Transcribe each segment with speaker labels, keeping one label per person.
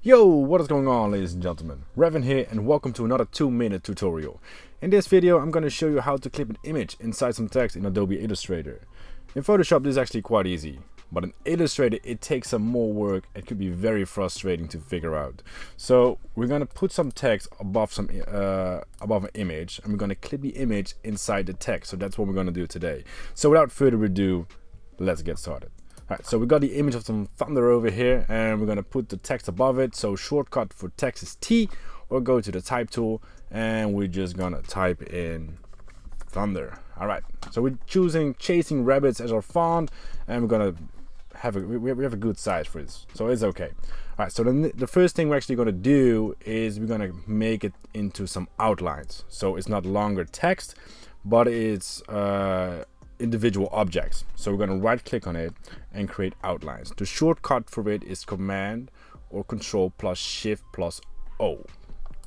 Speaker 1: Yo, what is going on, ladies and gentlemen? ReVoN here, and welcome to another 2-minute tutorial. In this video, I'm going to show you how to clip an image inside some text in Adobe Illustrator. In Photoshop, this is actually quite easy, but in Illustrator, it takes some more work and could be very frustrating to figure out. So we're going to put some text above an image, and we're going to clip the image inside the text. So that's what we're going to do today. So without further ado, let's get started. Alright, so we got the image of some thunder over here, and we're gonna put the text above it. So shortcut for text is T, or go to the type tool, and we're just gonna type in thunder. Alright, so we're choosing chasing rabbits as our font, and we're gonna have we have a good size for this, so it's okay. Alright, so the first thing we're actually gonna do is we're gonna make it into some outlines. So it's not longer text, but it's individual objects. So we're going to right click on it and create outlines. The shortcut for it is Command or Control plus Shift plus O.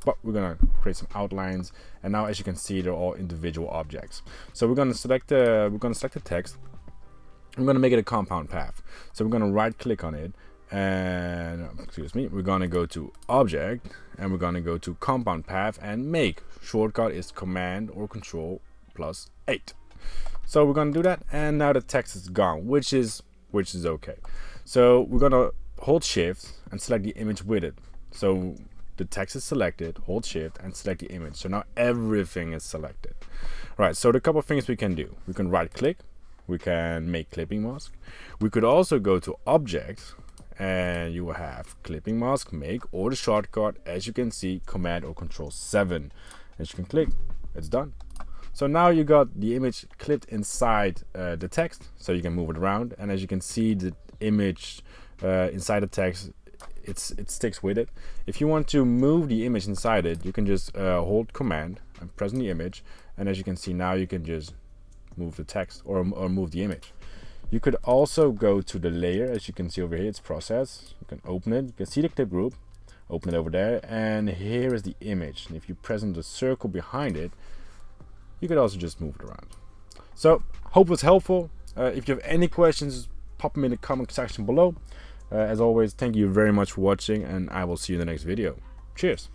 Speaker 1: But we're going to create some outlines, and now as you can see, they're all individual objects. So we're going to select the text. I'm going to make it a compound path. So we're going to right click on it, and we're going to go to Object, and we're going to go to Compound Path and Make. Shortcut is Command or Control plus 8. So we're gonna do that, and now the text is gone, which is okay. So we're gonna hold Shift and select the image with it. So the text is selected, hold Shift and select the image. So now everything is selected. Right, so the couple of things we can do. We can right click, we can make clipping mask. We could also go to Object, and you will have clipping mask, make, or the shortcut, as you can see, Command or Control 7. As you can click, it's done. So now you got the image clipped inside the text, so you can move it around. And as you can see, the image inside the text, it sticks with it. If you want to move the image inside it, you can just hold Command and press on the image. And as you can see, now you can just move the text or move the image. You could also go to the layer, as you can see over here, it's process. You can open it, you can see the clip group, open it over there, and here is the image. And if you press on the circle behind it, you could also just move it around. So, hope it's helpful. If you have any questions, pop them in the comment section below. As always, thank you very much for watching, and I will see you in the next video. Cheers.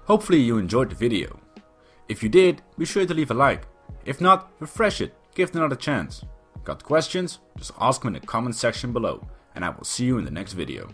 Speaker 2: Hopefully you enjoyed the video. If you did, be sure to leave a like. If not, refresh it, give it another chance. Got questions? Just ask them in the comment section below, and I will see you in the next video.